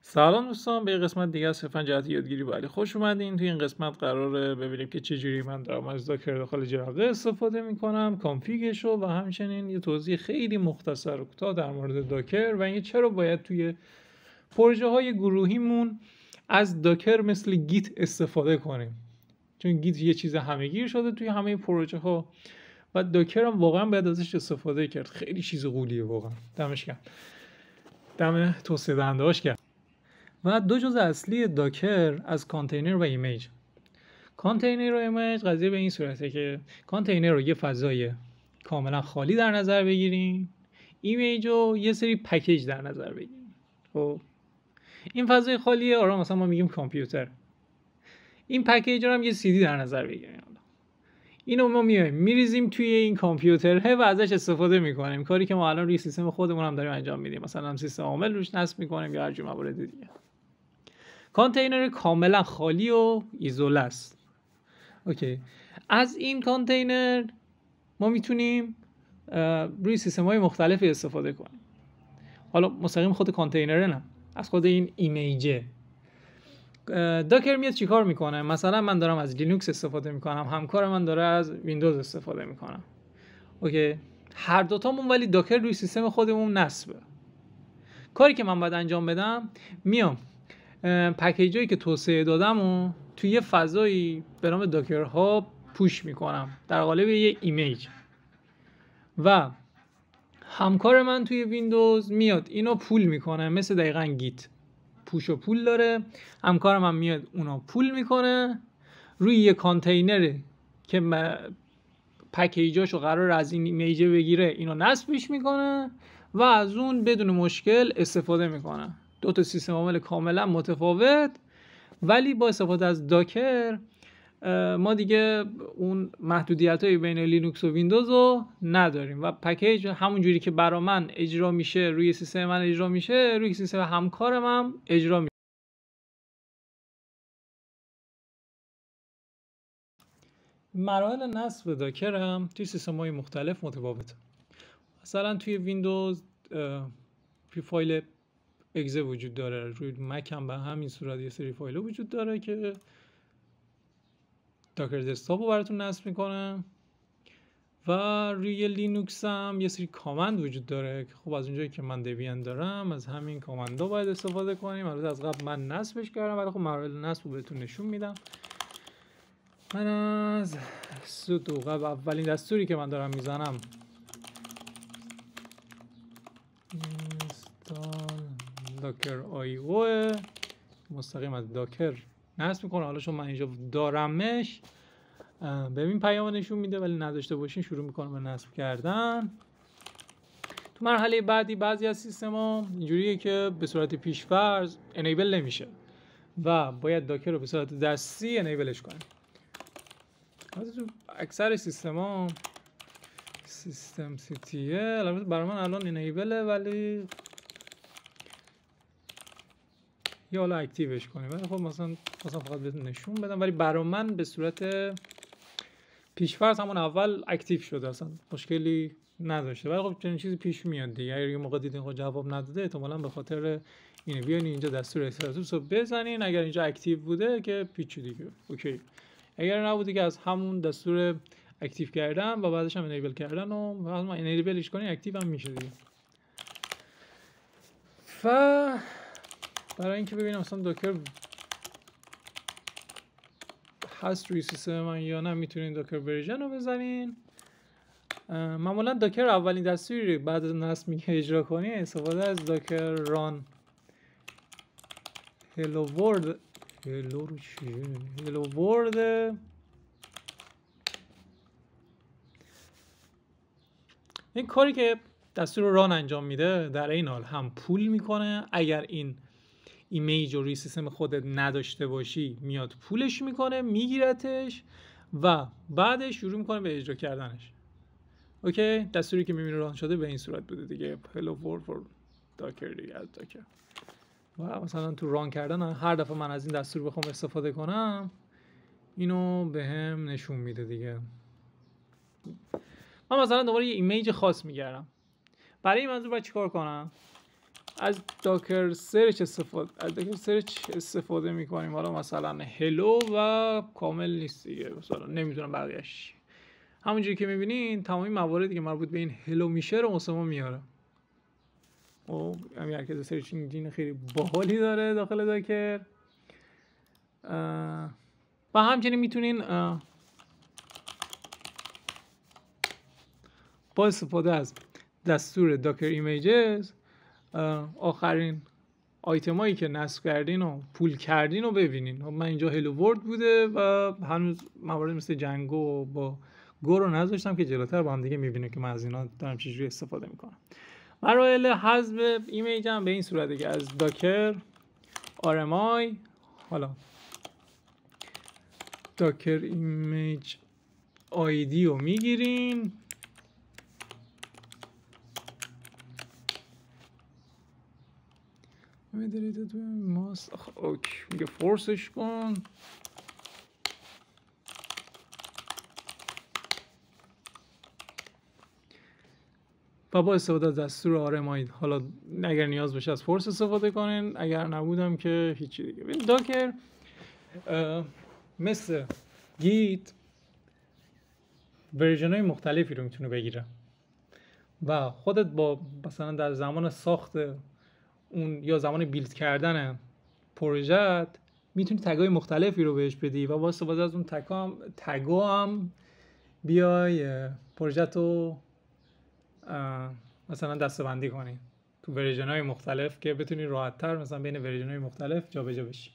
سلام دوستان، به قسمت دیگه از صرفا جهت یادگیری با علی خوش اومدین. توی این قسمت قراره ببینیم که چجوری من دارم از داکر داخل جرقه استفاده میکنم، کانفیگش رو، و همچنین یه توضیح خیلی مختصر و کوتاه در مورد داکر و اینکه چرا باید توی پروژه های گروهیمون از داکر مثل گیت استفاده کنیم، چون گیت یه چیز همه‌گیر شده توی همه پروژه ها و داکر هم واقعا باید ازش استفاده کرد. خیلی چیز غولیه واقعا. دمش گرم، دم توسعه دهنده‌هاش گرم. و دو جزء اصلی داکر از کانتینر و ایمیج. کانتینر و ایمیج قضیه به این صورته که کانتینر رو یه فضای کاملا خالی در نظر بگیریم، ایمیج رو یه سری پکیج در نظر بگیریم. خب این فضای خالیه، آره مثلا ما میگیم کامپیوتر. این پکیج رو هم یه CD در نظر بگیریم. اینو ما میایم میریزیم توی این کامپیوتره و ازش استفاده میکنیم، کاری که ما الان روی سیستم خودمون هم داریم انجام میدیم، مثلا سیستم عامل روش نصب میکنیم یا هر جور موارد دیگه. کانتینر کاملا خالی و ایزوله است. اوکی. از این کانتینر ما میتونیم روی سیستم های مختلفی استفاده کنیم. حالا مستقیم خود کانتینره نه، از خود این ایمیجه. داکر میاد چیکار میکنه؟ مثلا من دارم از لینوکس استفاده میکنم، همکار من داره از ویندوز استفاده میکنم. اوکی. هر دوتامون ولی داکر روی سیستم خودمون نصبه. کاری که من باید انجام بدم، میام پکیجایی که توسعه دادم و توی یه فضایی به نام داکر ها پوش میکنم در قالب یه ایمیج، و همکار من توی ویندوز میاد اینو پول میکنه، مثل دقیقاً گیت پوش و پول داره. همکار من میاد اونو پول میکنه روی یه کانتینر که پکیجاشو قرار از این ایمیج بگیره، اینو نصبش میکنه و از اون بدون مشکل استفاده میکنه. دو تا سیستم عامل کاملا متفاوت، ولی با استفاده از داکر ما دیگه اون محدودیت‌های بین لینوکس و ویندوز رو نداریم و پکیج همون جوری که برا من اجرا میشه روی سیستم من اجرا میشه، روی سیستم همکارم هم اجرا میشه. مراحل نصب داکر هم توی سیستم‌های مختلف متفاوته. مثلا توی ویندوز فایل اگزه وجود داره، روی مک هم به همین صورت یه سری فایل وجود داره که داکر دسکتاپ رو براتون نصب میکنه، و روی لینوکس هم یه سری کامند وجود داره که خب از اونجایی که من دبیان دارم از همین کامندا باید استفاده کنیم. البته از قبل من نصبش کردم، ولی خب مراحل نصب رو بهتون نشون میدم. من از سودو قبل اولین دستوری که من دارم میزنم install docker io مستقیم از داکر نصب میکنه. حالا چون من اینجا دارمش، ببین پیام نشون میده، ولی نداشته باشین شروع میکنم به نصب کردن. تو مرحله بعدی بعضی از سیستما اینجوریه که به صورت پیش‌فرض انیبل نمیشه و باید داکر رو به صورت دستی انیبلش کنیم. تو اکثر سیستما سیستم ctl البته برای من الان انیبله، ولی یا حالا اکتیوش کنیم، ولی خب مثلا فقط بهتون نشون بدم، ولی برای من به صورت پیش‌فرض همون اول اکتیو شده، اصلا مشکلی نداشته. ولی خب چنین چیزی پیش میاد دیگه. اگه یه موقع دیدین خب جواب نداده، احتمالاً به خاطر اینه. بیاین اینجا دستور استاتوس رو بزنین، اگر اینجا اکتیو بوده که پیچ دیگه اوکی، اگر نبوده که از همون دستور اکتیو کردن و بعدش هم انیبل کردن و بعد ما انیبلش کنیم اکتیو هم میشه دیگه. برای اینکه ببینم مثلا داکر هست روی سیستم من یا نه، میتونین داکر ورژن رو بزنین. معمولا داکر اولین دستوری بعد از نصب میگه اجرا کنی استفاده از داکر ران هلو ورد. هلو ورد این کاری که دستور ران انجام میده در این حال هم پول میکنه. اگر این ایمیج رو روی سیستم خودت نداشته باشی، میاد پولش میکنه، میگیرتش و بعدش شروع میکنه به اجرا کردنش. اوکی، دستوری که میبینی ران شده به این صورت بوده دیگه، hello world for docker دیگه از داکر. و مثلا تو ران کردن هر دفعه من از این دستور بخوام استفاده کنم، اینو به هم نشون میده دیگه. من مثلا دوباره یه ایمیج خاص میگردم. برای این منظور باید چیکار کنم؟ از داکر سرچ استفاده میکنیم. حالا مثلا هلو و کامل نیست دیگه، مثلا نمیدونم بقیه‌اش. همونجوری که میبینین تمامی مواردی که مربوط به این هلو میشه رو واسه ما میاره. خب همین حرکت سرچ انجین خیلی باحالی داره داخل داکر. و همچنین میتونین با استفاده از دستور داکر ایمیجز آخرین آیتمایی که نصب کردین و پول کردین رو ببینین. من اینجا هلو ورد بوده و هنوز موارد مثل جنگو با گو رو نذاشتم که جلوتر با هم دیگه میبینیم که من از اینا دارم چجوری استفاده میکنم. مراحل حذف ایمیج هم به این صورته که از داکر RMI، حالا داکر ایمیج آیدی رو میگیرین، میدارید تو ماست. اوکی میگه فورسش کن. و با استفاده از دستور RMI حالا اگر نیاز بشه از فورس استفاده کنین، اگر نبودم که هیچی دیگه. ببین داکر مثل گیت ورژن های مختلفی رو میتونه بگیره و خودت با مثلا در زمان ساخت اون یا زمان بیلد کردن پروژت میتونی تگای مختلفی رو بهش بدی و با استفاده از اون تگا هم بیای پروژت رو مثلا دسته‌بندی کنی تو ورژن های مختلف که بتونی راحت تر مثلا بین ورژن های مختلف جابجا بشی.